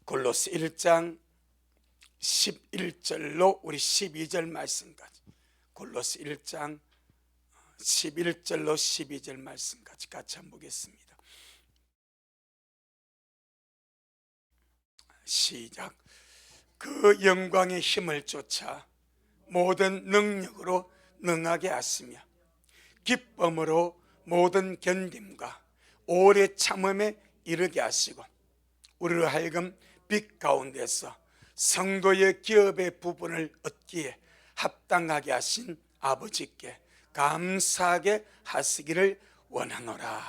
골로새 1장 11절로 우리 12절 말씀까지, 골로새 1장 11절로 12절 말씀까지 같이 한번 보겠습니다. 시작. 그 영광의 힘을 쫓아 모든 능력으로 능하게 하시며 기쁨으로 모든 견딤과 오래 참음에 이르게 하시고 우리로 하여금 빛 가운데서 성도의 기업의 부분을 얻기에 합당하게 하신 아버지께 감사하게 하시기를 원하노라.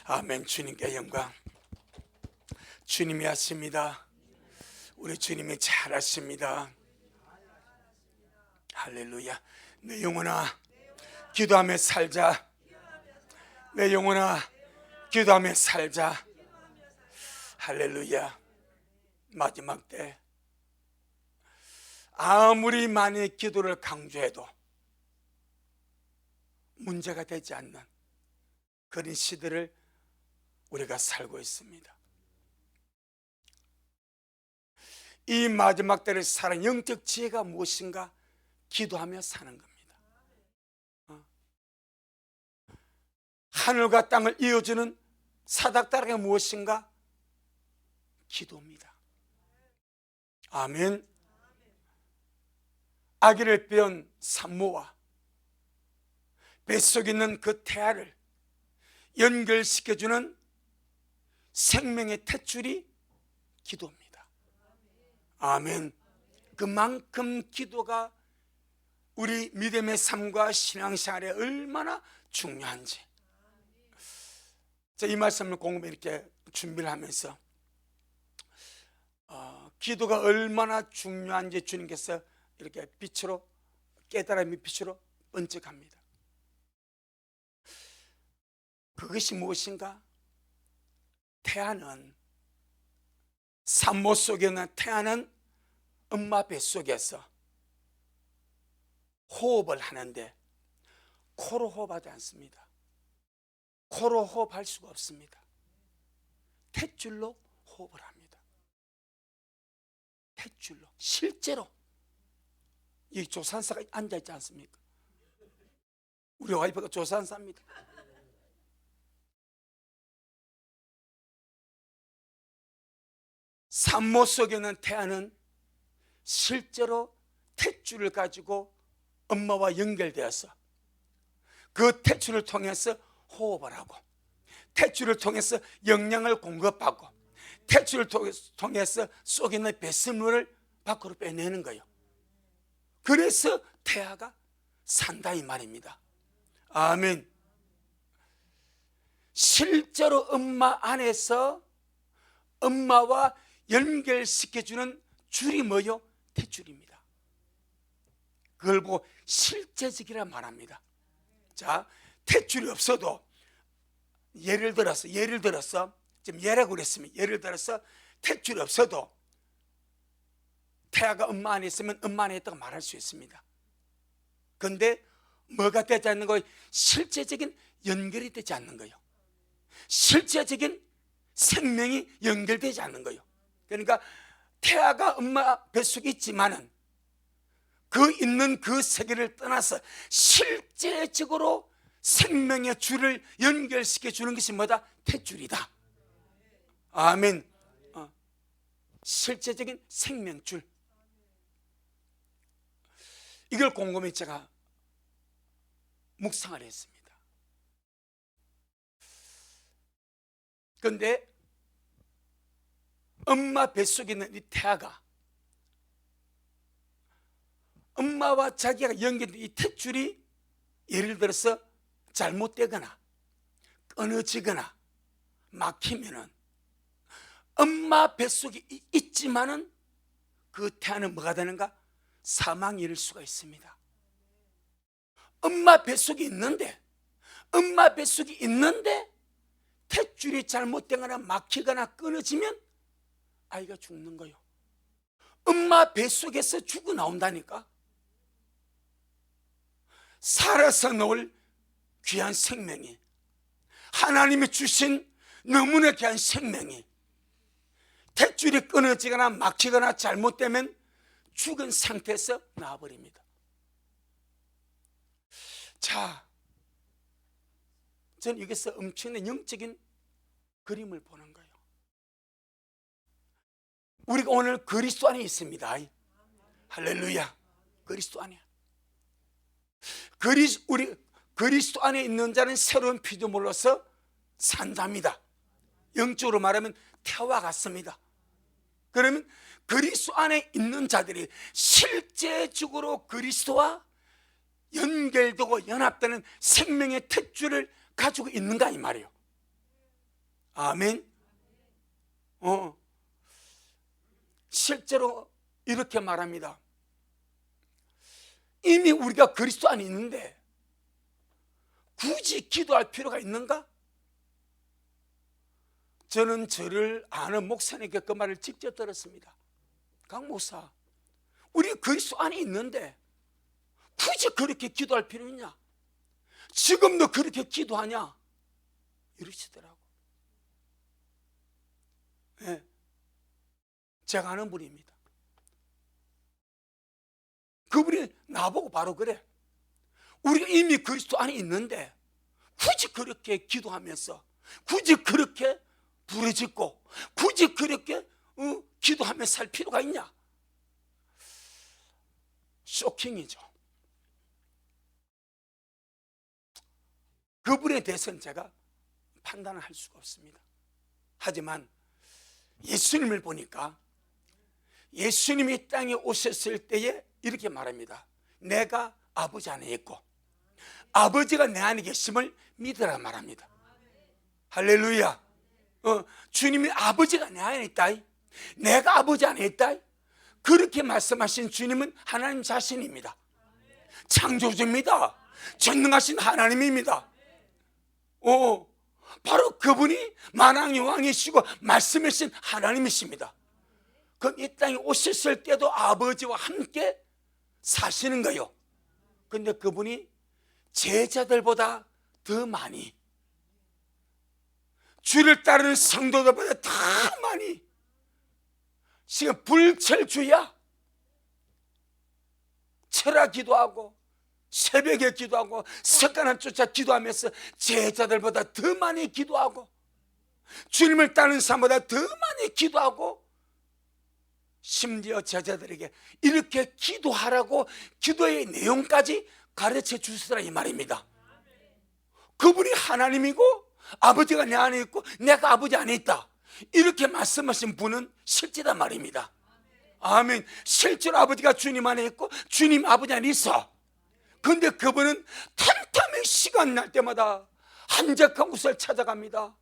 아멘. 주님께 영광. 주님이 하십니다. 우리 주님이 잘하십니다. 할렐루야. 내 영혼아 기도하며 살자. 내 영혼아 기도하며 살자. 할렐루야. 마지막 때 아무리 많이 기도를 강조해도 문제가 되지 않는 그런 시대를 우리가 살고 있습니다. 이 마지막 때를 사는 영적 지혜가 무엇인가? 기도하며 사는 겁니다. 하늘과 땅을 이어주는 사닥다리가 무엇인가? 기도입니다. 아멘. 아기를 뻬은 산모와 뱃속에 있는 그 태아를 연결시켜주는 생명의 탯줄이 기도입니다. 아멘. 그만큼 기도가 우리 믿음의 삶과 신앙생활에 얼마나 중요한지, 이 말씀을 공부에 이렇게 준비를 하면서 기도가 얼마나 중요한지 주님께서 이렇게 빛으로, 깨달음의 빛으로 번쩍합니다. 그것이 무엇인가? 태아는, 산모 속에 있는 태아는 엄마 뱃속에서 호흡을 하는데 코로 호흡하지 않습니다. 코로 호흡할 수가 없습니다. 탯줄로 호흡을 합니다. 탯줄로. 실제로 이 조산사가 앉아있지 않습니까? 우리 와이프가 조산사입니다. 산모 속에 있는 태아는 실제로 탯줄을 가지고 엄마와 연결되어서 그 탯줄을 통해서 호흡을 하고, 탯줄을 통해서 영양을 공급하고, 탯줄을 통해서 속에 있는 배설물을 밖으로 빼내는 거예요. 그래서 태아가 산다 이 말입니다. 아멘. 실제로 엄마 안에서 엄마와 연결시켜주는 줄이 뭐요? 탯줄입니다. 그걸 보고 실제적이라 말합니다. 자, 탯줄이 없어도 예를 들어서 지금 예라고 그랬으면, 예를 들어서 탯줄이 없어도 태아가 엄마 안에 있으면 엄마 안에 있다고 말할 수 있습니다. 그런데 뭐가 되지 않는 거예요? 실제적인 연결이 되지 않는 거예요. 실제적인 생명이 연결되지 않는 거예요. 그러니까 태아가 엄마 뱃속에 있지만은 그 있는 그 세계를 떠나서 실제적으로 생명의 줄을 연결시켜 주는 것이 뭐다? 탯줄이다. 아멘. 실제적인 생명줄. 이걸 곰곰이 제가 묵상을 했습니다. 그런데 엄마 뱃속에 있는 이 태아가 엄마와 자기가 연결된 이 탯줄이 예를 들어서 잘못되거나 끊어지거나 막히면은 엄마 뱃속에 있지만은 그 태아는 뭐가 되는가? 사망에 이를 수가 있습니다. 엄마 뱃속에 있는데 탯줄이 잘못되거나 막히거나 끊어지면 아이가 죽는 거예요. 엄마 뱃속에서 죽어 나온다니까. 살아서 나올 귀한 생명이, 하나님이 주신 너무나 귀한 생명이 탯줄이 끊어지거나 막히거나 잘못되면 죽은 상태에서 나와버립니다. 자, 저는 여기서 엄청난 영적인 그림을 보는 거예요. 우리가 오늘 그리스도 안에 있습니다. 할렐루야. 그리스도 안에. 우리 그리스도 안에 있는 자는 새로운 피조물로서 산답니다. 영적으로 말하면 태와 같습니다. 그러면 그리스도 안에 있는 자들이 실제적으로 그리스도와 연결되고 연합되는 생명의 탯줄을 가지고 있는가 이 말이에요. 아멘. 실제로 이렇게 말합니다. 이미 우리가 그리스도 안에 있는데 굳이 기도할 필요가 있는가? 저는 저를 아는 목사님께 그 말을 직접 들었습니다. 강 목사, 우리 그리스도 안에 있는데 굳이 그렇게 기도할 필요 있냐? 지금도 그렇게 기도하냐? 이러시더라고. 네. 제가 아는 분입니다. 그분이 나보고 바로 그래. 우리가 이미 그리스도 안에 있는데 굳이 그렇게 기도하면서 굳이 그렇게 부르짖고 굳이 그렇게 기도하면서 살 필요가 있냐? 쇼킹이죠. 그분에 대해서는 제가 판단을 할 수가 없습니다. 하지만 예수님을 보니까 예수님이 땅에 오셨을 때에 이렇게 말합니다. 내가 아버지 안에 있고 아버지가 내 안에 계심을 믿으라 말합니다. 할렐루야. 주님이 아버지가 내 안에 있다, 내가 아버지 안에 있다, 그렇게 말씀하신 주님은 하나님 자신입니다. 창조주입니다. 전능하신 하나님입니다. 바로 그분이 만왕의 왕이시고 말씀이신 하나님이십니다. 그럼 이 땅에 오셨을 때도 아버지와 함께 사시는 거예요. 근데 그분이 제자들보다 더 많이, 주를 따르는 성도들보다 더 많이, 지금 불철주야 철야 기도하고 새벽에 기도하고 석가나 쫓아 기도하면서 제자들보다 더 많이 기도하고 주님을 따르는 사람보다 더 많이 기도하고 심지어 제자들에게 이렇게 기도하라고 기도의 내용까지 가르쳐 주시더라 이 말입니다. 그분이 하나님이고 아버지가 내 안에 있고 내가 아버지 안에 있다, 이렇게 말씀하신 분은 실제다 말입니다. 아멘. 실제로 아버지가 주님 안에 있고 주님 아버지 안에 있어. 그런데 그분은 탐탐히 시간 날 때마다 한적한 곳을 찾아갑니다.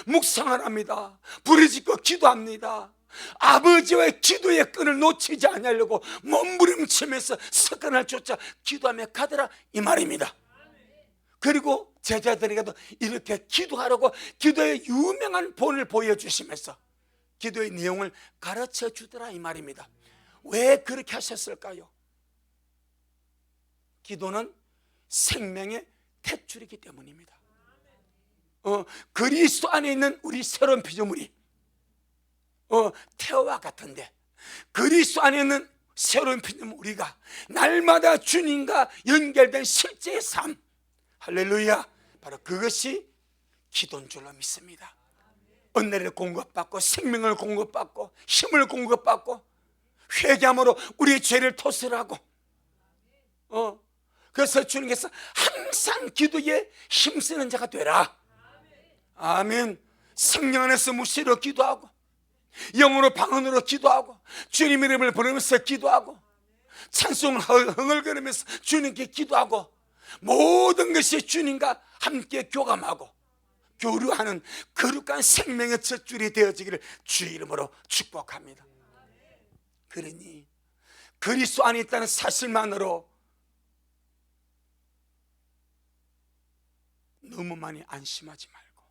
묵상을 합니다. 부르짖고 기도합니다. 아버지와의 기도의 끈을 놓치지 않으려고 몸부림치면서 석가날 쫓아 기도하며 가더라 이 말입니다. 그리고 제자들에게도 이렇게 기도하라고 기도의 유명한 본을 보여주시면서 기도의 내용을 가르쳐 주더라 이 말입니다. 왜 그렇게 하셨을까요? 기도는 생명의 탯줄이기 때문입니다. 그리스도 안에 있는 우리 새로운 피조물이 태와 같은데 그리스도 안에 있는 새로운 피조물 우리가 날마다 주님과 연결된 실제의 삶, 할렐루야, 바로 그것이 기도인 줄로 믿습니다. 은혜를 공급받고 생명을 공급받고 힘을 공급받고 회개함으로 우리의 죄를 토설하고 그래서 주님께서 항상 기도에 힘쓰는 자가 되라. 아멘. 성령 안에서 무시로 기도하고 영으로 방언으로 기도하고 주님 이름을 부르면서 기도하고 찬송을 흥얼거리면서 주님께 기도하고 모든 것이 주님과 함께 교감하고 교류하는 거룩한 생명의 젖줄이 되어지기를 주 이름으로 축복합니다. 그러니 그리스도 안에 있다는 사실만으로 너무 많이 안심하지 말고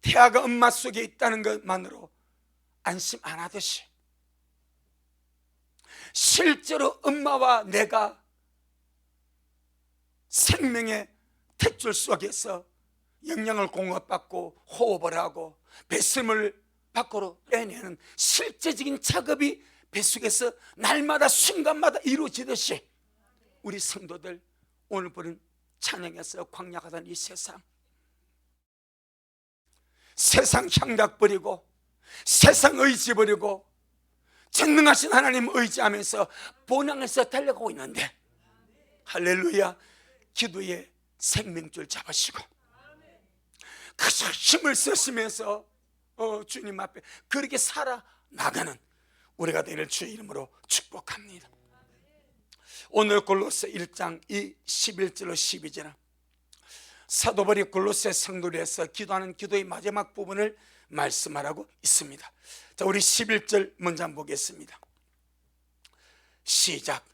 태아가 엄마 속에 있다는 것만으로 안심 안 하듯이 실제로 엄마와 내가 생명의 탯줄 속에서 영양을 공급받고 호흡을 하고 배설물 밖으로 빼내는 실제적인 작업이 뱃속에서 날마다 순간마다 이루어지듯이 우리 성도들 오늘 보는 찬양에서 광야가던 이 세상 향락 버리고 세상 의지 버리고 전능하신 하나님 의지하면서 본향에서 달려가고 있는데, 할렐루야, 기도의 생명줄 잡으시고 그저 힘을 쓰시면서 주님 앞에 그렇게 살아나가는 우리가 되기를 주의 이름으로 축복합니다. 오늘 골로새 1장 11절로 12절은 사도 바울이 골로새 성도들에서 기도하는 기도의 마지막 부분을 말씀하라고 있습니다. 자, 우리 11절 먼저 한번 보겠습니다. 시작.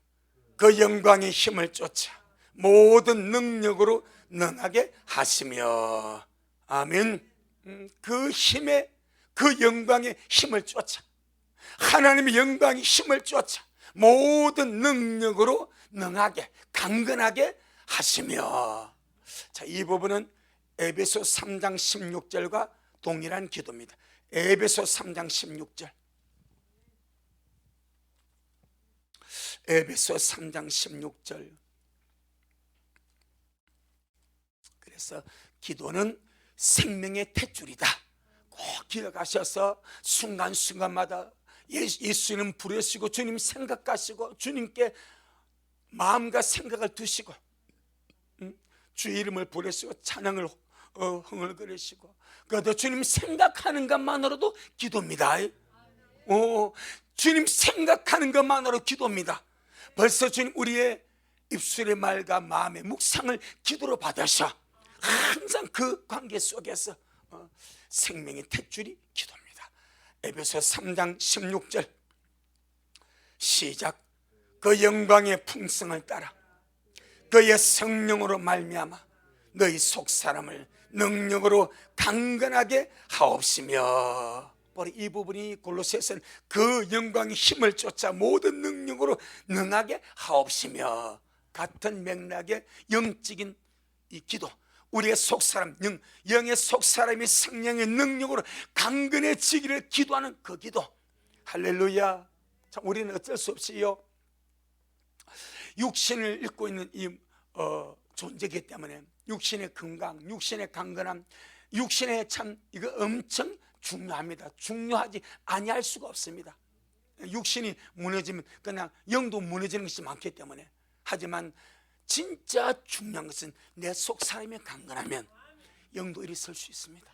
그 영광의 힘을 쫓아 모든 능력으로 능하게 하시며. 아멘. 그 힘의, 그 영광의 힘을 쫓아, 하나님의 영광의 힘을 쫓아 모든 능력으로 능하게, 강건하게 하시며. 자, 이 부분은 에베소 3장 16절과 동일한 기도입니다. 에베소 3장 16절. 에베소 3장 16절. 그래서 기도는 생명의 탯줄이다. 꼭 기억하셔서 순간순간마다 예수님 부르시고 주님 생각하시고 주님께 마음과 생각을 두시고 주 이름을 부르시고 찬양을 흥얼거리시고 그래도 주님 생각하는 것만으로도 기도입니다. 주님 생각하는 것만으로 기도입니다. 벌써 주님 우리의 입술의 말과 마음의 묵상을 기도로 받으셔 항상 그 관계 속에서 생명의 탯줄이 기도입니다. 에베소 3장 16절 시작. 그 영광의 풍성을 따라 그의 성령으로 말미암아 너희 속사람을 능력으로 강건하게 하옵시며. 이 부분이 골로새서는 그 영광의 힘을 쫓아 모든 능력으로 능하게 하옵시며 같은 맥락의 영적인 이 기도, 우리의 속사람, 영의 속사람이 성령의 능력으로 강건해지기를 기도하는 그 기도. 할렐루야. 자, 우리는 어쩔 수 없이요 육신을 입고 있는 이 존재이기 때문에 육신의 건강, 육신의 강건함, 육신의 참 이거 엄청 중요합니다. 중요하지 아니할 수가 없습니다. 육신이 무너지면 그냥 영도 무너지는 것이 많기 때문에. 하지만 진짜 중요한 것은 내 속 사람이 강건하면 영도 이리 설 수 있습니다.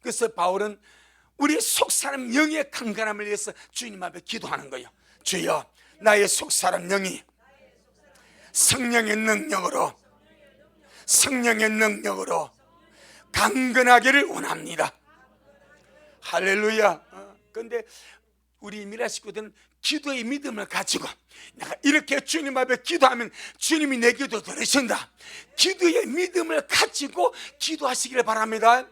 그래서 바울은 우리 속 사람 영의 강건함을 위해서 주님 앞에 기도하는 거예요. 주여, 나의 속 사람 영이 성령의 능력으로 강건하기를 원합니다. 할렐루야. 그런데 우리 미라 식구들은 기도의 믿음을 가지고 내가 이렇게 주님 앞에 기도하면 주님이 내 기도 들으신다. 기도의 믿음을 가지고 기도하시기를 바랍니다.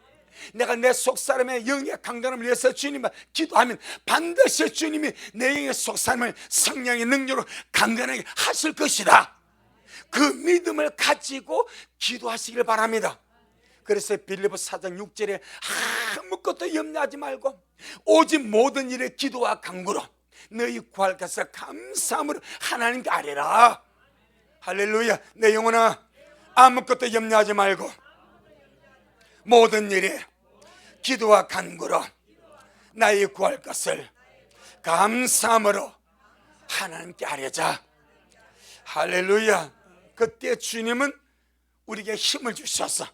내가 내 속사람의 영의 강건함을 위해서 주님 앞에 기도하면 반드시 주님이 내 영의 속사람을 성령의 능력으로 강건하게 하실 것이다. 그 믿음을 가지고 기도하시기를 바랍니다. 그래서 빌립보서 4장 6절에 아무것도 염려하지 말고 오직 모든 일에 기도와 간구로 너희 구할 것을 감사함으로 하나님께 아뢰라. 할렐루야. 내 영혼아, 아무것도 염려하지 말고 모든 일에 기도와 간구로 나의 구할 것을 감사함으로 하나님께 아뢰자. 할렐루야. 그때 주님은 우리에게 힘을 주셔서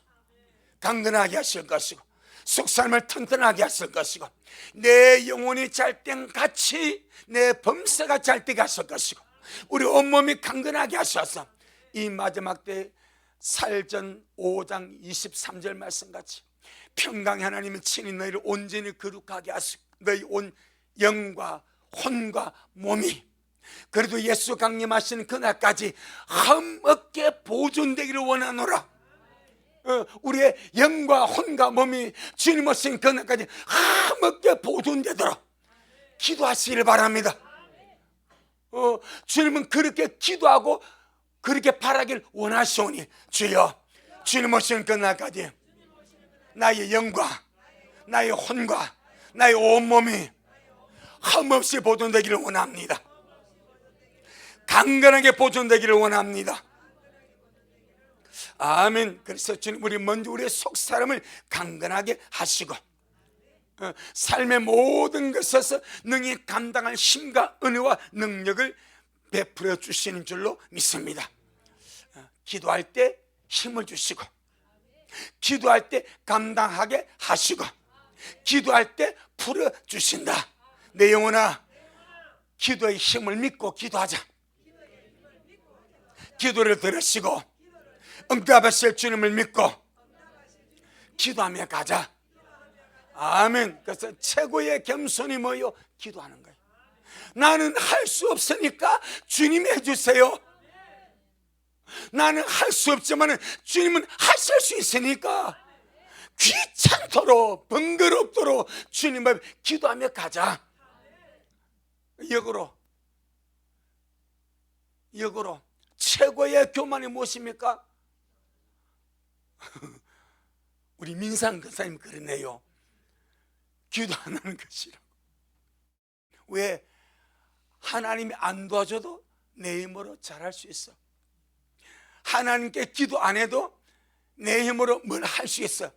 강건하게 하실 것이고 속사람을 튼튼하게 하실 것이고 내 영혼이 잘 땐 같이 내 범사가 잘 때게 하실 것이고 우리 온몸이 강건하게 하셔서 이 마지막 때 사일전 5장 23절 말씀같이 평강의 하나님은 친히 너희를 온전히 거룩하게 하시고 너희 온 영과 혼과 몸이 그래도 예수 강림하시는 그날까지 흠없게 보존되기를 원하노라. 우리의 영과 혼과 몸이 주님 오신 그날까지 흠없게 보존되도록 기도하시기를 바랍니다. 주님은 그렇게 기도하고 그렇게 바라길 원하시오니 주여, 주님 오시는 그날까지 나의 영과 나의 혼과 나의 온몸이 흠없이 보존되기를 원합니다. 강건하게 보존되기를 원합니다. 아멘. 그래서 주님, 우리 먼저 우리의 속 사람을 강건하게 하시고 삶의 모든 것에서 능히 감당할 힘과 은혜와 능력을 베풀어 주시는 줄로 믿습니다. 기도할 때 힘을 주시고, 기도할 때 감당하게 하시고, 기도할 때 풀어주신다. 내 영혼아, 기도의 힘을 믿고 기도하자. 기도를 들으시고 응답하실 주님을 믿고 기도하며 가자. 아멘. 그래서 최고의 겸손이 뭐요? 기도하는 거예요. 나는 할 수 없으니까 주님이 해주세요. 나는 할 수 없지만 주님은 하실 수 있으니까 귀찮도록 번거롭도록 주님 앞에 기도하며 가자. 역으로 최고의 교만이 무엇입니까? 우리 민상 권사님 그러네요. 기도 안 하는 것이라고. 왜? 하나님이 안 도와줘도 내 힘으로 잘할 수 있어. 하나님께 기도 안 해도 내 힘으로 뭘 할 수 있어.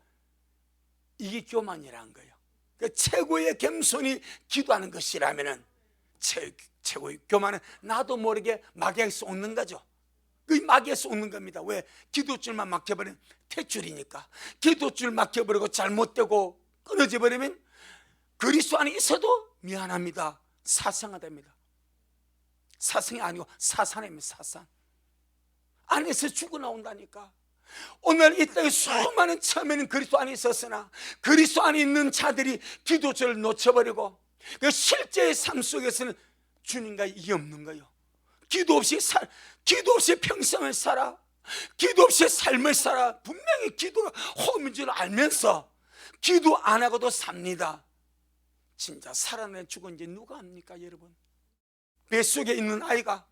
이게 교만이라는 거예요. 그 최고의 겸손이 기도하는 것이라면은 최고의 교만은 나도 모르게 마귀에게 쏟는 거죠. 그 마귀에 쏟는 겁니다. 왜? 기도줄만 막혀버리면 퇴출이니까. 기도줄 막혀버리고 잘못되고 끊어져 버리면 그리스도 안에 있어도 미안합니다, 사상화됩니다. 사상이 아니고 사산입니다. 사산 안에서 죽어나온다니까. 오늘 이 땅에 수많은 처음에는 그리스도 안에 있었으나 그리스도 안에 있는 자들이 기도줄을 놓쳐버리고 그 실제의 삶 속에서는 주님과 이게 없는 거예요. 기도 없이 평생을 살아. 기도 없이 삶을 살아. 분명히 기도가 호흡인 줄 알면서 기도 안 하고도 삽니다. 진짜 살아내 죽은지 누가 압니까, 여러분? 뱃속에 있는 아이가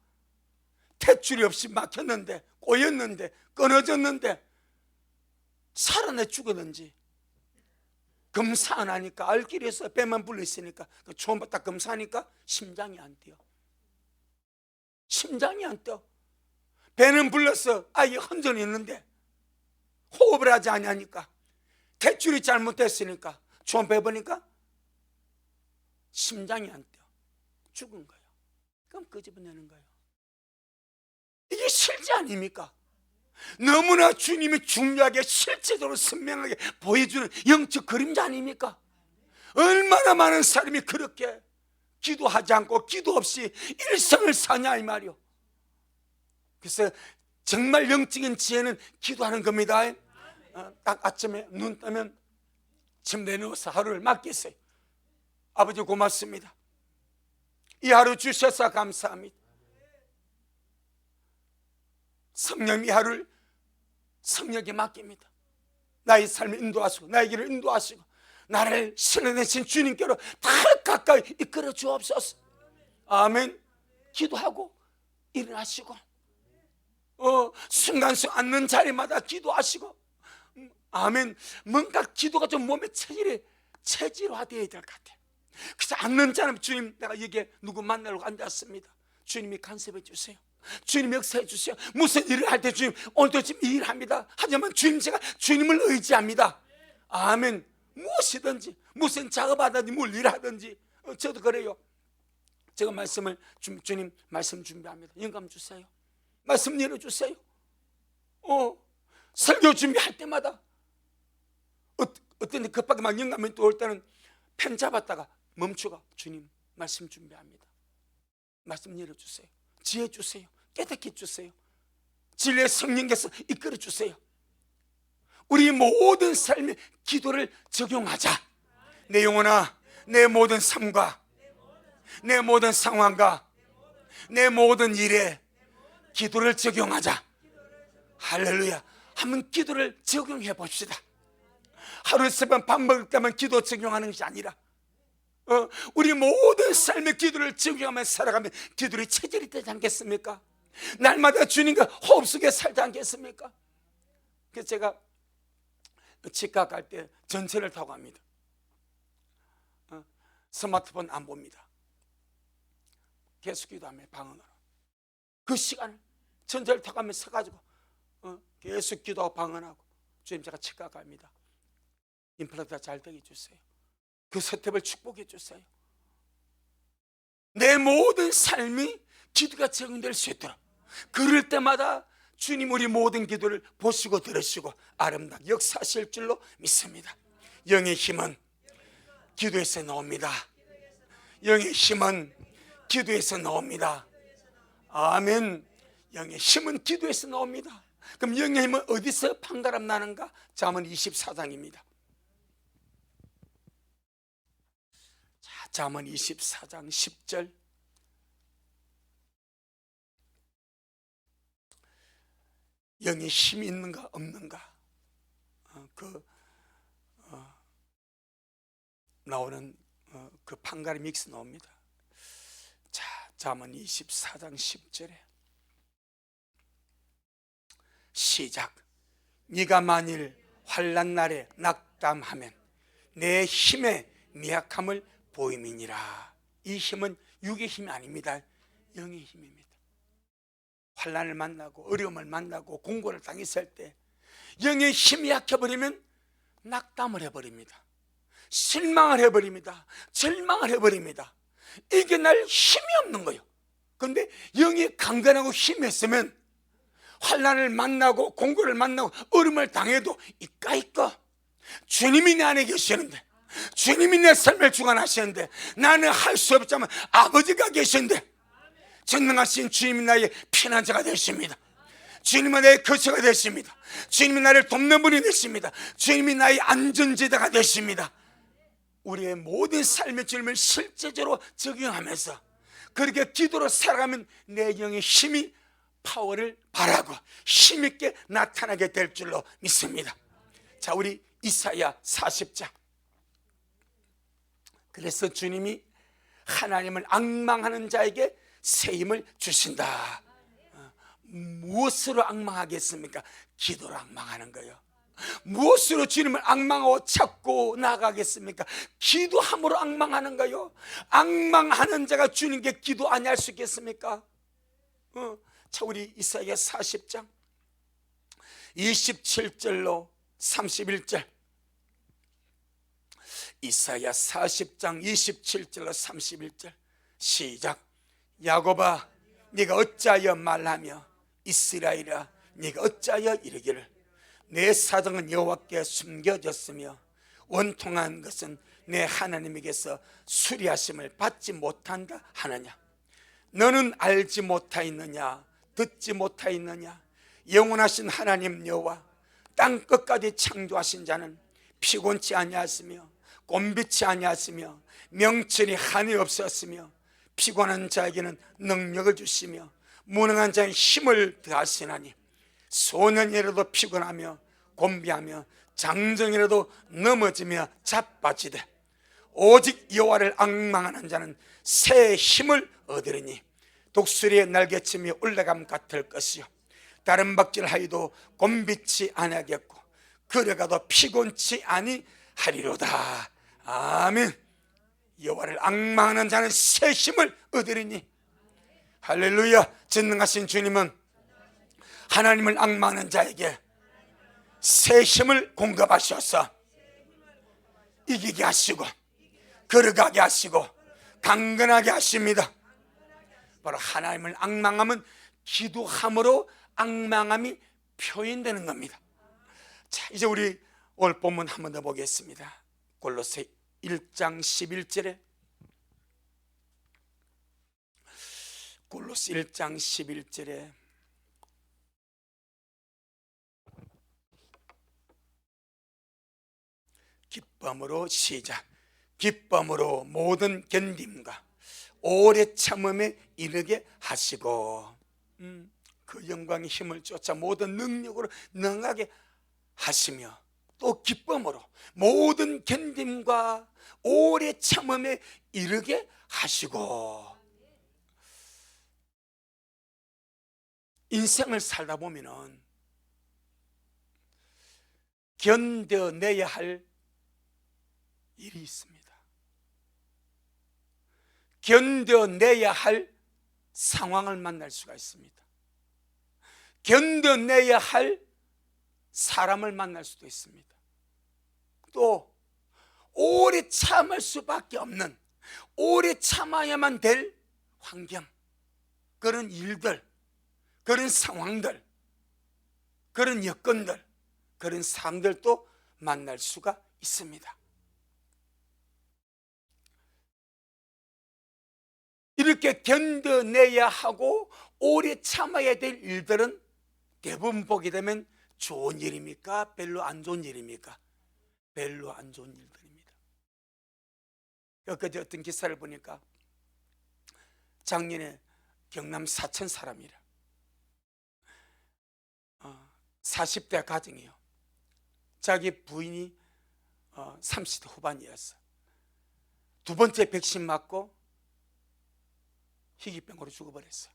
탯줄이 없이 막혔는데, 꼬였는데, 끊어졌는데 살아내 죽었는지 검사 안 하니까, 알 길이 있어. 배만 불러 있으니까 처음 딱 검사하니까 심장이 안 뛰어. 심장이 안 뛰어. 배는 불러서 아예 혼전이 있는데 호흡을 하지 않으니까, 탯줄이 잘못됐으니까 처음 배보니까 심장이 안 뛰어. 죽은 거예요. 그럼 끄집어내는 거예요. 이게 실제 아닙니까? 너무나 주님이 중요하게 실제적으로 선명하게 보여주는 영적 그림자 아닙니까? 얼마나 많은 사람이 그렇게 기도하지 않고 기도 없이 일생을 사냐 이 말이요. 그래서 정말 영적인 지혜는 기도하는 겁니다. 딱 아침에 눈 뜨면 침대에 누워서 하루를 맡겼어요. 아버지 고맙습니다. 이 하루 주셔서 감사합니다. 성령 이 하루를 성령에게 맡깁니다. 나의 삶을 인도하시고 나의 길을 인도하시고 나를 신어내신 주님께로 다 가까이 이끌어 주옵소서. 아멘. 기도하고 일어나시고 순간순간 앉는 자리마다 기도하시고 아멘. 뭔가 기도가 좀 몸에 체질화되어야 될 것 같아요. 그래서 앉는 자는 주님, 내가 여기에 누구 만나려고 앉았습니다. 주님이 간섭해 주세요. 주님 역사해 주세요. 무슨 일을 할 때 주님 오늘도 지금 이 일합니다. 하지만 주님, 제가 주님을 의지합니다. 아멘. 무엇이든지 무슨 작업하든지 뭘 일하든지 저도 그래요. 제가 말씀을 주님 말씀 준비합니다. 영감 주세요. 말씀 열어주세요. 설교 준비할 때마다 어떤 데 급하게 막 영감이 또 올 때는 펜 잡았다가 멈추고 주님 말씀 준비합니다. 말씀 열어주세요. 지혜 주세요. 깨닫게 주세요. 진리의 성령께서 이끌어 주세요. 우리 모든 삶에 기도를 적용하자. 내 영혼아, 내 모든 삶과 내 모든 상황과 내 모든 일에 기도를 적용하자. 할렐루야. 한번 기도를 적용해 봅시다. 하루에 3번 밥 먹을 때만 기도 적용하는 것이 아니라 우리 모든 삶의 기도를 적용하며 살아가면 기도의 체질이 되지 않겠습니까? 날마다 주님과 호흡 속에 살지 않겠습니까? 그래서 제가 치과 갈 때 전철을 타고 갑니다. 스마트폰 안 봅니다. 계속 기도하며 방언으로. 그 시간을 전철을 타고 가면서 서가지고 계속 기도하고 방언하고, 주님 제가 치과 갑니다. 임플란트가 잘 되게 해주세요. 그 서탭을 축복해 주세요. 내 모든 삶이 기도가 적용될 수 있도록, 그럴 때마다 주님 우리 모든 기도를 보시고 들으시고 아름답게 역사하실 줄로 믿습니다. 영의 힘은 기도에서 나옵니다. 영의 힘은 기도에서 나옵니다. 아멘. 영의 힘은 기도에서 나옵니다. 그럼 영의 힘은 어디서 판가름 나는가? 잠언 24장입니다. 자, 잠언 24장 10절. 영의 힘이 있는가 없는가, 나오는 그 판가름 믹스 나옵니다. 자, 잠언 24장 10절에 시작. 네가 만일 환난 날에 낙담하면 내 힘의 미약함을 보임이니라. 이 힘은 육의 힘이 아닙니다. 영의 힘입니다. 환난을 만나고 어려움을 만나고 공고를 당했을 때 영의 힘이 약해버리면 낙담을 해버립니다. 실망을 해버립니다. 절망을 해버립니다. 이겨낼 힘이 없는 거예요. 그런데 영이 강건하고 힘이 있으면 환난을 만나고 공고를 만나고 어려움을 당해도 이까이까 주님이 내 안에 계시는데, 주님이 내 삶을 주관하시는데, 나는 할 수 없지만 아버지가 계신데, 전능하신 주님이 나의 피난자가 되십니다. 주님은 나의 거처가 되십니다. 주님이 나를 돕는 분이 되십니다. 주님이 나의 안전지대가 되십니다. 우리의 모든 삶의 주님을 실제적으로 적용하면서 그렇게 기도로 살아가면 내 영의 힘이 파워를 발하고 힘있게 나타나게 될 줄로 믿습니다. 자, 우리 이사야 40장. 그래서 주님이 하나님을 앙망하는 자에게 새 힘을 주신다. 무엇으로 앙망하겠습니까? 기도로 앙망하는 거예요. 무엇으로 주님을 앙망하고 찾고 나가겠습니까? 기도함으로 앙망하는 거예요. 앙망하는 자가 주님께 기도 아니할 수 있겠습니까? 자, 우리 이사야 40장 27절로 31절. 이사야 40장 27절로 31절 시작. 야곱아, 네가 어찌하여 말하며 이스라엘아, 네가 어찌하여 이르기를 내 사정은 여호와께 숨겨졌으며 원통한 것은 내 하나님에게서 수리하심을 받지 못한다 하느냐. 너는 알지 못하였느냐, 듣지 못하였느냐. 영원하신 하나님 여호와 땅 끝까지 창조하신 자는 피곤치 아니하시며 곤비치 아니하시며 명철이 한이 없었으며 피곤한 자에게는 능력을 주시며 무능한 자의 힘을 더하시나니 소년이라도 피곤하며 곤비하며 장정이라도 넘어지며 자빠지되 오직 여호와를 앙망하는 자는 새 힘을 얻으리니 독수리의 날개침이 올라감 같을 것이요 다른 박질하여도 곤비치 아니하겠고 걸어가도 피곤치 아니하리로다. 아멘. 여호와를 앙망하는 자는 새 힘을 얻으리니. 할렐루야. 전능하신 주님은 하나님을 앙망하는 자에게 새 힘을 공급하셔서 이기게 하시고 걸어가게 하시고 강건하게 하십니다. 바로 하나님을 앙망하면 기도함으로 앙망함이 표현되는 겁니다. 자, 이제 우리 오늘 본문 한 번 더 보겠습니다. 골로새 1장 11절에 골로새 1장 11절에 기쁨으로 시작. 기쁨으로 모든 견딤과 오래 참음에 이르게 하시고 그 영광의 힘을 쫓아 모든 능력으로 능하게 하시며 또 기쁨으로 모든 견딤과 오래 참음에 이르게 하시고. 인생을 살다 보면은 견뎌내야 할 일이 있습니다. 견뎌내야 할 상황을 만날 수가 있습니다. 견뎌내야 할 사람을 만날 수도 있습니다. 또 오래 참을 수밖에 없는, 오래 참아야만 될 환경, 그런 일들, 그런 상황들, 그런 여건들, 그런 사람들도 만날 수가 있습니다. 이렇게 견뎌내야 하고 오래 참아야 될 일들은 대부분 보게 되면 좋은 일입니까? 별로 안 좋은 일입니까? 별로 안 좋은 일들입니다. 엊그제 어떤 기사를 보니까 작년에 경남 사천 사람이라 40대 가정이요. 자기 부인이 30대 후반이었어. 두 번째 백신 맞고 희귀병으로 죽어버렸어.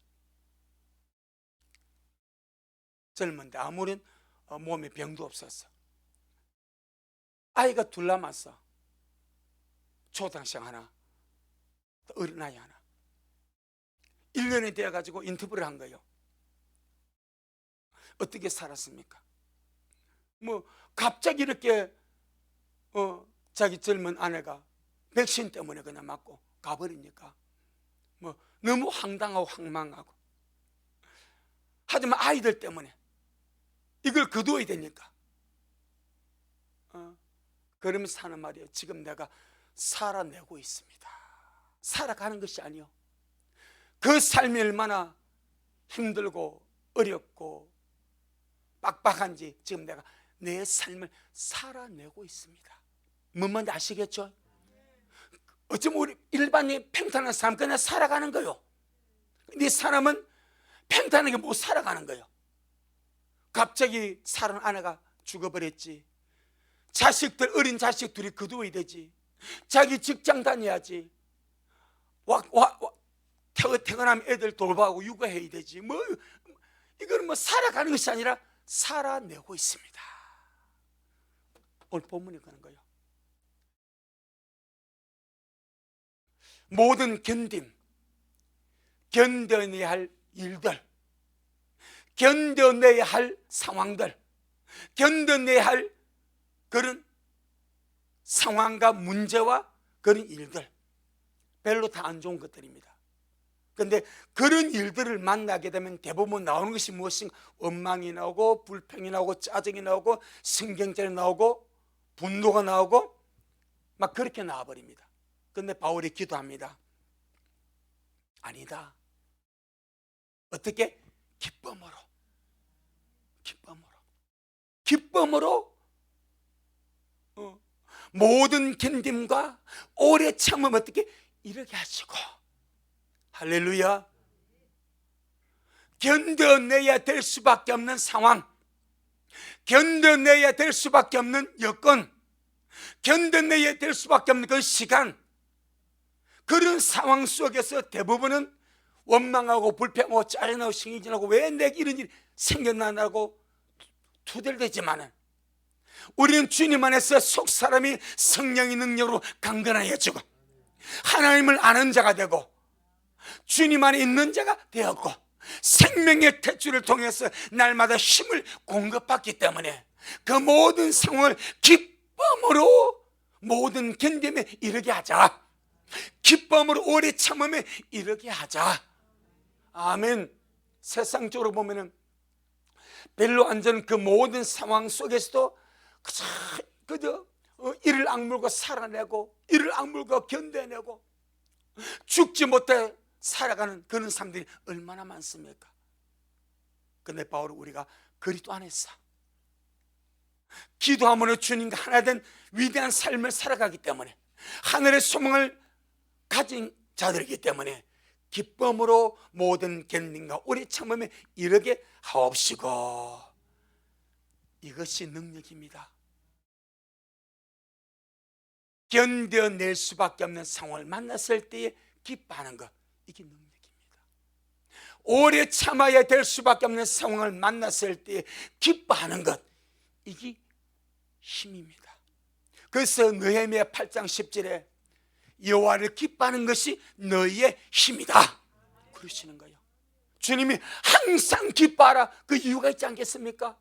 젊은데 아무런 몸에 병도 없었어. 아이가 둘 남았어. 초등학생 하나, 어린아이 하나. 1년이 되어가지고 인터뷰를 한 거예요. 어떻게 살았습니까? 뭐 갑자기 이렇게 자기 젊은 아내가 백신 때문에 그냥 맞고 가버리니까 뭐 너무 황당하고 황망하고, 하지만 아이들 때문에 이걸 거두어야 되니까 그러면서 하는 말이에요. 지금 내가 살아내고 있습니다. 살아가는 것이 아니요, 그 삶이 얼마나 힘들고 어렵고 빡빡한지 지금 내가 내 삶을 살아내고 있습니다. 뭔 말인지 아시겠죠? 어쩌면 우리 일반인 평탄한 사람 그냥 살아가는 거요. 근데 이 사람은 평탄하게 못 살아가는 거예요. 갑자기 사는 아내가 죽어버렸지. 자식들, 어린 자식 둘이 거두어야 되지. 자기 직장 다녀야지. 퇴근하면 애들 돌봐하고 육아해야 되지. 이거는 뭐 살아가는 것이 아니라 살아내고 있습니다. 오늘 본문이 그런 거예요. 모든 견뎌내야 할 일들, 견뎌내야 할 상황들, 견뎌내야 할 그런 상황과 문제와 그런 일들, 별로 다 안 좋은 것들입니다. 그런데 그런 일들을 만나게 되면 대부분 나오는 것이 무엇인가? 원망이 나오고 불평이 나오고 짜증이 나오고 신경질이 나오고 분노가 나오고 막 그렇게 나와버립니다. 그런데 바울이 기도합니다. 아니다. 어떻게? 기쁨으로 모든 견딤과 오래 참음 어떻게 이르게 하시고, 할렐루야. 견뎌내야 될 수밖에 없는 상황, 견뎌내야 될 수밖에 없는 여건, 견뎌내야 될 수밖에 없는 그 시간, 그런 상황 속에서 대부분은 원망하고 불평하고 짜증나고 신경질나고 왜 내게 이런 일이 생겼나라고 투덜대지만은, 우리는 주님 안에서 속사람이 성령의 능력으로 강건해지고 하나님을 아는 자가 되고 주님 안에 있는 자가 되었고 생명의 탯줄을 통해서 날마다 힘을 공급받기 때문에 그 모든 상황을 기쁨으로 모든 견딤에 이르게 하자. 기쁨으로 오래 참음에 이르게 하자. 아멘. 세상적으로 보면은 별로 안 좋은 그 모든 상황 속에서도 그저 이를 악물고 살아내고 이를 악물고 견뎌내고 죽지 못해 살아가는 그런 사람들이 얼마나 많습니까? 그런데 바울은 우리가 그리스도 안에서 기도함으로 주님과 하나 된 위대한 삶을 살아가기 때문에, 하늘의 소망을 가진 자들이기 때문에 기쁨으로 모든 견딤과 오래 참음에 이르게 하옵시고, 이것이 능력입니다. 견뎌낼 수밖에 없는 상황을 만났을 때에 기뻐하는 것, 이게 능력입니다. 오래 참아야 될 수밖에 없는 상황을 만났을 때에 기뻐하는 것, 이게 힘입니다. 그래서 느헤미야 8장 10절에 여호와를 기뻐하는 것이 너희의 힘이다 그러시는 거예요. 주님이 항상 기뻐하라, 그 이유가 있지 않겠습니까?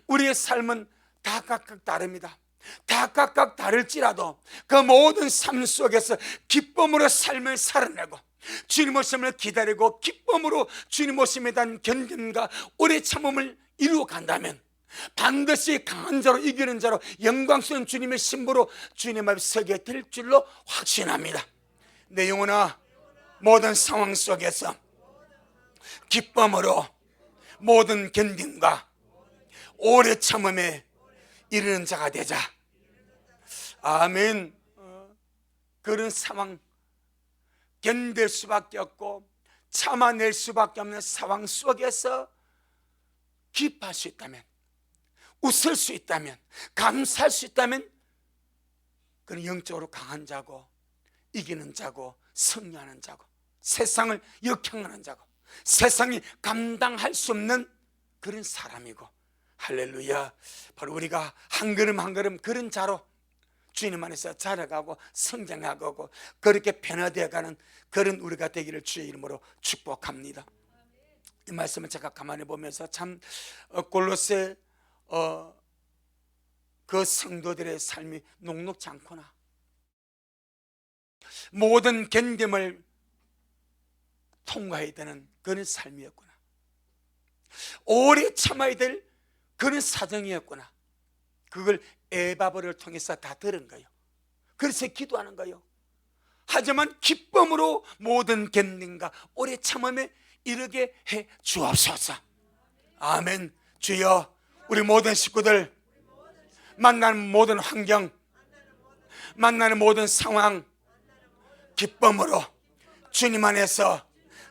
우리의 삶은 다 각각 다릅니다. 다 각각 다를지라도 그 모든 삶 속에서 기쁨으로 삶을 살아내고 주님 오심을 기다리고 기쁨으로 주님 오심에 대한 견딘과 오래 참음을 이루어 간다면 반드시 강한 자로 이기는 자로 영광스러운 주님의 신부로 주님 앞에 서게 될 줄로 확신합니다. 내 영혼아, 모든 상황 속에서 기쁨으로 모든 견딘과 오래 참음에 이르는 자가 되자. 아멘. 그런 상황, 견딜 수밖에 없고 참아낼 수밖에 없는 상황 속에서 기뻐할 수 있다면, 웃을 수 있다면, 감사할 수 있다면 그는 영적으로 강한 자고 이기는 자고 승리하는 자고 세상을 역행하는 자고 세상이 감당할 수 없는 그런 사람이고, 할렐루야, 바로 우리가 한 걸음 한 걸음 그런 자로 주님 안에서 자라가고 성장하고 그렇게 변화되어가는 그런 우리가 되기를 주의 이름으로 축복합니다. 이 말씀을 제가 가만히 보면서 참 골로새 그 성도들의 삶이 녹록지 않구나, 모든 견딤을 통과해야 되는 그런 삶이었구나, 오래 참아야 될 그런 사정이었구나, 그걸 에바브를 통해서 다 들은 거예요. 그래서 기도하는 거예요. 하지만 기쁨으로 모든 견딤과 오래 참음에 이르게 해 주옵소서. 아멘. 주여, 우리 모든 식구들 만나는 모든 환경, 만나는 모든 상황 기쁨으로 주님 안에서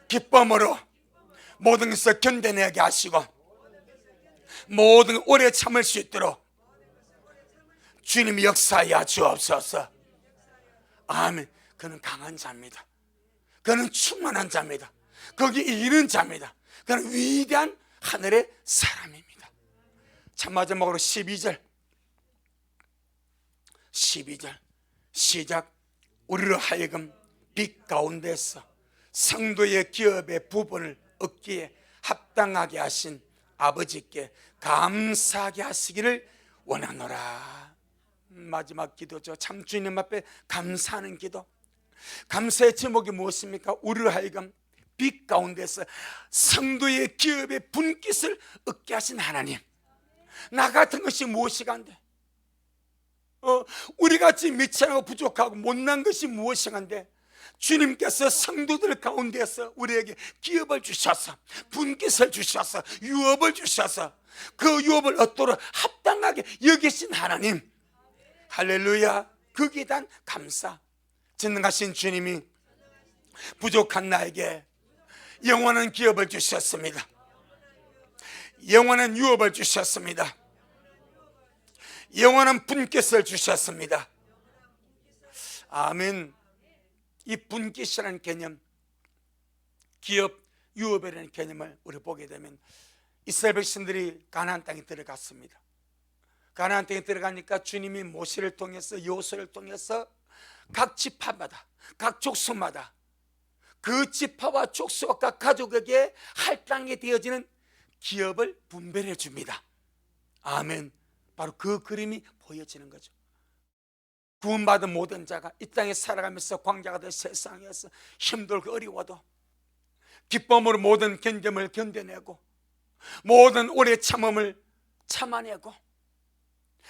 기쁨으로 모든 것을 견뎌내게 하시고 모든 오래 참을 수 있도록 주님이 역사하여 주옵소서. 아멘. 그는 강한 자입니다. 그는 충만한 자입니다. 거기 이르는 자입니다. 그는 위대한 하늘의 사람입니다. 참 마지막으로 12절 시작. 우리로 하여금 빛 가운데서 성도의 기업의 부분을 얻기에 합당하게 하신 아버지께 감사하게 하시기를 원하노라. 마지막 기도죠. 참 주님 앞에 감사하는 기도. 감사의 제목이 무엇입니까? 우리로 하여금 빛 가운데서 성도의 기업의 분깃을 얻게 하신 하나님, 나 같은 것이 무엇이간데, 우리같이 미천하고 부족하고 못난 것이 무엇이간데 주님께서 성도들 가운데서 우리에게 기업을 주셔서 분깃을 주셔서 유업을 주셔서 그 유업을 얻도록 합당하게 여기신 하나님, 할렐루야. 거기에 대한 감사. 전능하신 주님이 부족한 나에게 영원한 기업을 주셨습니다. 영원한 유업을 주셨습니다. 영원한 분깃을 주셨습니다. 아멘. 이 분깃이라는 개념, 기업, 유업이라는 개념을 우리 보게 되면 이스라엘 백성들이 가나안 땅에 들어갔습니다. 가나안 땅에 들어가니까 주님이 모세를 통해서 여호수아를 통해서 각 지파마다, 각 족속마다 그 지파와 족속과 각 가족에게 할당이 되어지는 기업을 분배해 줍니다. 아멘. 바로 그 그림이 보여지는 거죠. 구원받은 모든 자가 이 땅에 살아가면서 광야가 될 세상에서 힘들고 어려워도 기쁨으로 모든 견딤을 견뎌내고 모든 오래 참음을 참아내고,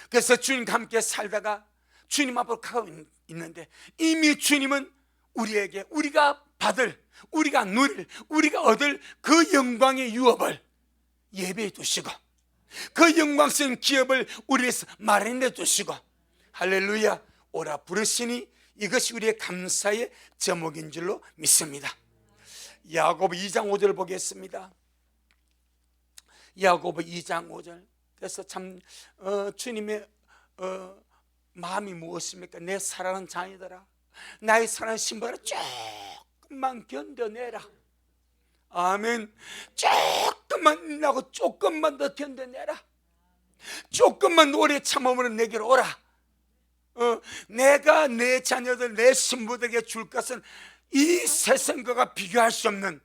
그래서 주님과 함께 살다가 주님 앞으로 가고 있는데 이미 주님은 우리에게 우리가 받을, 우리가 누릴, 우리가 얻을 그 영광의 유업을 예배해 두시고 그 영광스러운 기업을 우리에서 마련해 두시고, 할렐루야, 오라 부르시니 이것이 우리의 감사의 제목인 줄로 믿습니다. 야고보 2장 5절 보겠습니다. 야고보 2장 5절. 그래서 참 주님의 마음이 무엇입니까? 내 사랑하는 자녀들아, 나의 사랑하는 신부들아, 조금만 견뎌내라. 아멘. 조금만 나고 조금만 더 견뎌내라. 조금만 오래 참으면 내게로 오라. 내가 내 자녀들, 내 신부들에게 줄 것은 이 세상과 비교할 수 없는,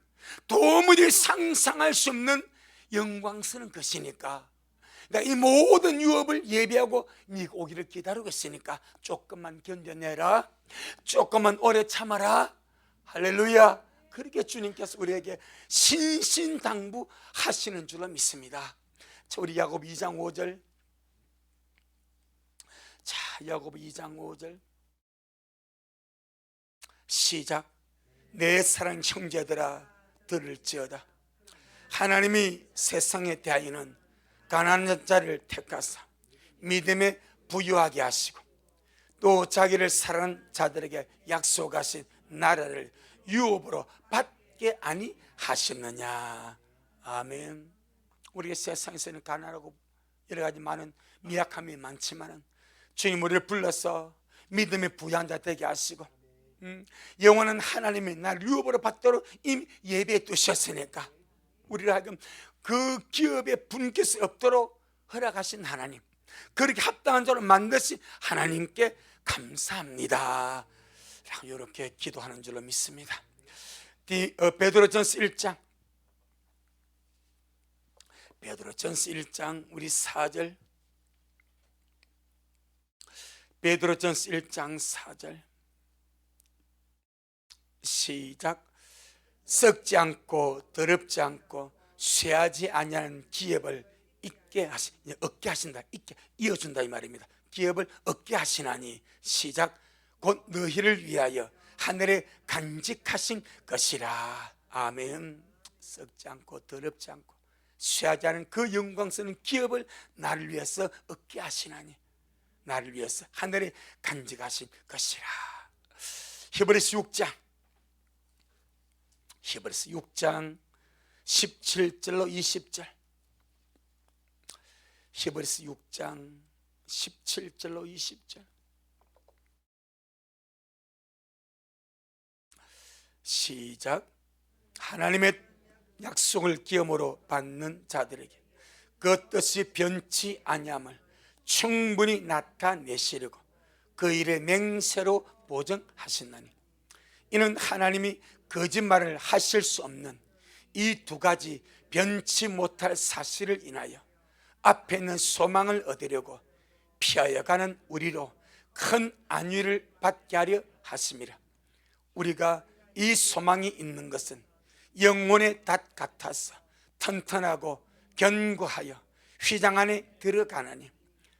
도무지 상상할 수 없는 영광스러운 것이니까 내가 이 모든 유업을 예비하고 네가 오기를 기다리고 있으니까 조금만 견뎌내라, 조금만 오래 참아라. 할렐루야. 그렇게 주님께서 우리에게 신신당부하시는 줄로 믿습니다. 자, 우리 야고보 2장 5절. 자, 야고보 2장 5절 시작. 내 사랑 형제들아 들을지어다. 하나님이 세상에 대하여는 가난한 자를 택하사 믿음에 부유하게 하시고 또 자기를 사랑하는 자들에게 약속하신 나라를 유업으로 받게 아니하셨느냐. 아멘. 우리가 세상에서는 가난하고 여러 가지 많은 미약함이 많지만 주님 우리를 불러서 믿음에 부유한 자 되게 하시고 영원한 하나님이 나를 유업으로 받도록 이미 예배해 두셨으니까 우리를 하여금 그 기업에 분깃이 없도록 허락하신 하나님, 그렇게 합당한 자로 만드신 하나님께 감사합니다. 이렇게 기도하는 줄로 믿습니다. 베드로전서 1장, 베드로전서 1장 우리 4절, 베드로전서 1장 4절 시작. 썩지 않고 더럽지 않고 쇠하지 아니하는 기업을 얻게 하신다. 이어준다 이 말입니다. 기업을 얻게 하시나니 시작. 곧 너희를 위하여 하늘에 간직하신 것이라. 아멘. 썩지 않고 더럽지 않고 쇠하지 않은 그 영광스러운 기업을 나를 위해서 얻게 하시나니, 나를 위해서 하늘에 간직하신 것이라. 히브리서 6장, 히브리서 6장 17절로 20절, 히브리서 6장 17절로 20절 시작. 하나님의 약속을 기업으로 받는 자들에게 그 뜻이 변치 아니함을 충분히 나타내시려고 그 일의 맹세로 보증하신다니, 이는 하나님이 거짓말을 하실 수 없는 이 두 가지 변치 못할 사실을 인하여 앞에 있는 소망을 얻으려고 피하여 가는 우리로 큰 안위를 받게 하려 하심이라. 우리가 이 소망이 있는 것은 영혼의 닷 같아서 튼튼하고 견고하여 휘장 안에 들어가나니,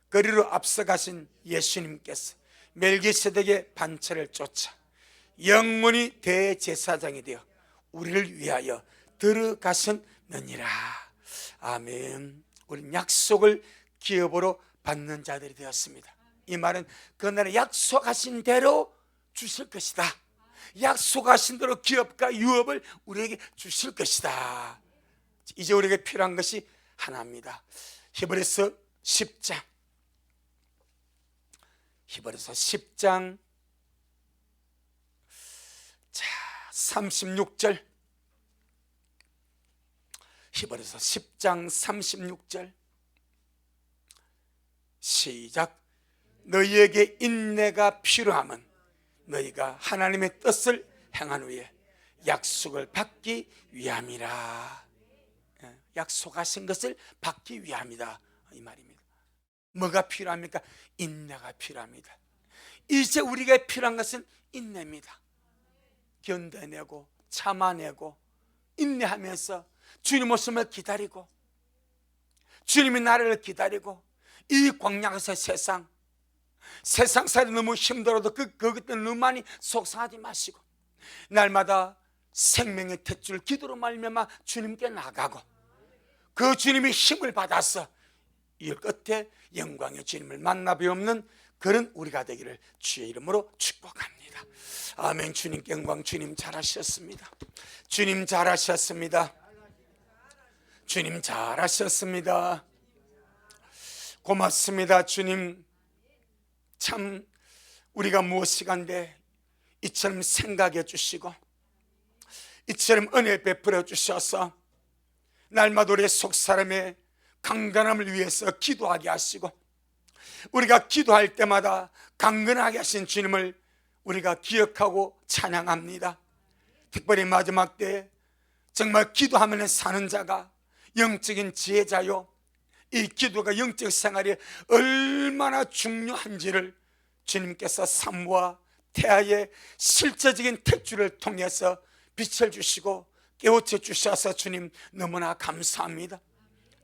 그리로 앞서가신 예수님께서 멜기세덱의 반차를 쫓아 영원히 대제사장이 되어 우리를 위하여 들어가셨느니라. 아멘. 우리는 약속을 기업으로 받는 자들이 되었습니다. 이 말은 그날에 약속하신 대로 주실 것이다. 약속하신 대로 기업과 유업을 우리에게 주실 것이다. 이제 우리에게 필요한 것이 하나입니다. 히브리서 10장, 히브리서 10장 자 36절, 히브리서 10장 36절 시작. 너희에게 인내가 필요함은 너희가 하나님의 뜻을 행한 후에 약속을 받기 위함이라. 약속하신 것을 받기 위함이다 이 말입니다. 뭐가 필요합니까? 인내가 필요합니다. 이제 우리가 필요한 것은 인내입니다. 견뎌내고 참아내고 인내하면서 주님 오심을 기다리고, 주님의 나라를 기다리고, 이 광야에서 세상살이 너무 힘들어도 그것 때문에 너무 많이 속상하지 마시고 날마다 생명의 탯줄 기도로 말미암아 주님께 나가고 그 주님의 힘을 받아서 이 끝에 영광의 주님을 만나 뵈옵는 그런 우리가 되기를 주의 이름으로 축복합니다. 아멘. 주님께 영광. 주님 잘하셨습니다. 주님 잘하셨습니다. 주님 잘하셨습니다. 고맙습니다. 주님 참 우리가 무엇이간데 이처럼 생각해 주시고 이처럼 은혜 베풀어 주셔서 날마다 우리의 속사람의 강건함을 위해서 기도하게 하시고, 우리가 기도할 때마다 강건하게 하신 주님을 우리가 기억하고 찬양합니다. 특별히 마지막 때 정말 기도하면 사는 자가 영적인 지혜자요, 이 기도가 영적 생활이 얼마나 중요한지를 주님께서 삶과 태아의 실제적인 택주를 통해서 빛을 주시고 깨우쳐 주셔서 주님 너무나 감사합니다.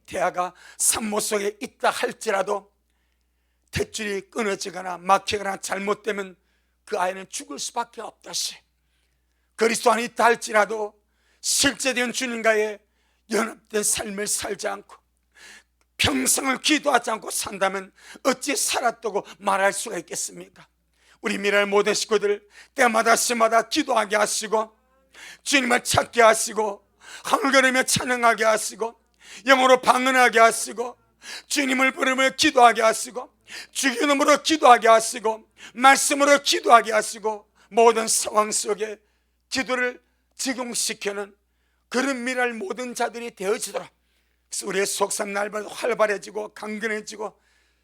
태아가 산모 속에 있다 할지라도 탯줄이 끊어지거나 막히거나 잘못되면 그 아이는 죽을 수밖에 없다시, 그리스도 안에 있다 할지라도 실제된 주님과의 연합된 삶을 살지 않고 평생을 기도하지 않고 산다면 어찌 살았다고 말할 수가 있겠습니까? 우리 미랄 모든 식구들 때마다 시마다 기도하게 하시고 주님을 찾게 하시고 하늘거리며 찬양하게 하시고 영어로 방언하게 하시고 주님을 부르며 기도하게 하시고 주의 이름으로 기도하게 하시고 말씀으로 기도하게 하시고 모든 상황 속에 기도를 적용시키는 그런 미랄 모든 자들이 되어지도록, 우리의 속삼 날마다 활발해지고 강건해지고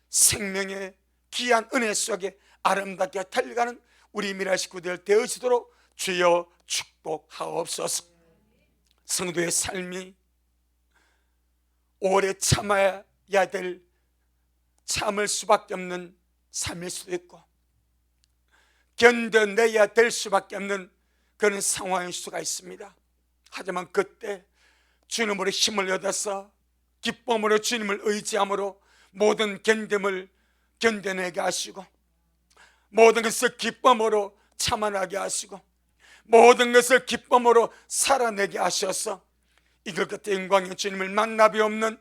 생명의 귀한 은혜 속에 아름답게 달려가는 우리 미랄 식구들 되어지도록 주여 축복하옵소서. 성도의 삶이 오래 참아야 될, 참을 수밖에 없는 삶일 수도 있고 견뎌내야 될 수밖에 없는 그런 상황일 수가 있습니다. 하지만 그때 주님으로 힘을 얻어서 기쁨으로 주님을 의지함으로 모든 견딤을 견뎌내게 하시고 모든 것을 기쁨으로 참아나게 하시고 모든 것을 기쁨으로 살아내게 하셔서 이것 끝에 영광의 주님을 만나비 없는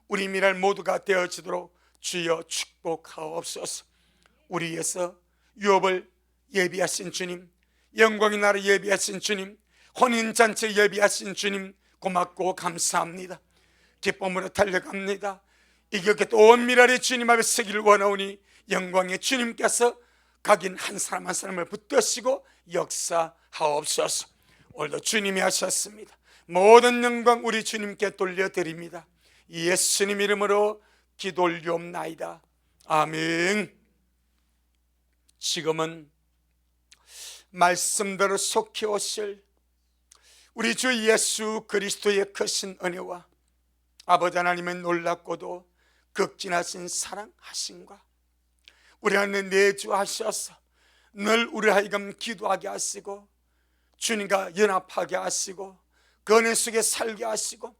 우리 미랄 모두가 되어지도록 주여 축복하옵소서. 우리 위해서 유업을 예비하신 주님, 영광의 나라 예비하신 주님, 혼인잔치 예비하신 주님 고맙고 감사합니다. 기쁨으로 달려갑니다. 이것 끝에 온 미랄이 주님 앞에 서기를 원하오니 영광의 주님께서 각인 한 사람 한 사람을 붙드시고 역사하옵소서. 오늘도 주님이 하셨습니다. 모든 영광 우리 주님께 돌려드립니다. 예수님 이름으로 기도 올리옵나이다. 아멘. 지금은 말씀대로 속히 오실 우리 주 예수 그리스도의 크신 은혜와 아버지 하나님의 놀랍고도 극진하신 사랑하심과 우리 안에 내주하셔서 늘 우리 하여금 기도하게 하시고 주님과 연합하게 하시고 그 은혜 속에 살게 하시고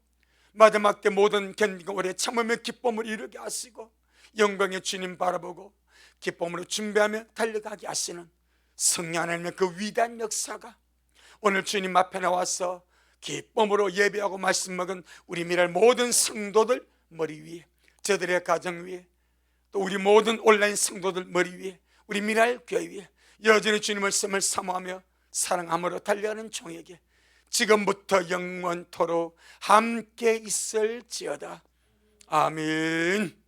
마지막 때 모든 견디고 오래 참으며 기쁨을 이루게 하시고 영광의 주님 바라보고 기쁨으로 준비하며 달려가게 하시는 성령 하나님의 그 위대한 역사가 오늘 주님 앞에 나와서 기쁨으로 예배하고 말씀 먹은 우리 미랄 모든 성도들 머리 위에, 저들의 가정 위에, 또 우리 모든 온라인 성도들 머리 위에, 우리 미랄 교회 위에 여전히 주님을 씀을 사모하며 사랑함으로 달려가는 종에게 지금부터 영원토록 함께 있을지어다. 아멘.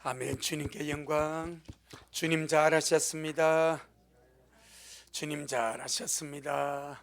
아멘. 주님께 영광. 주님 잘하셨습니다. 주님 잘하셨습니다.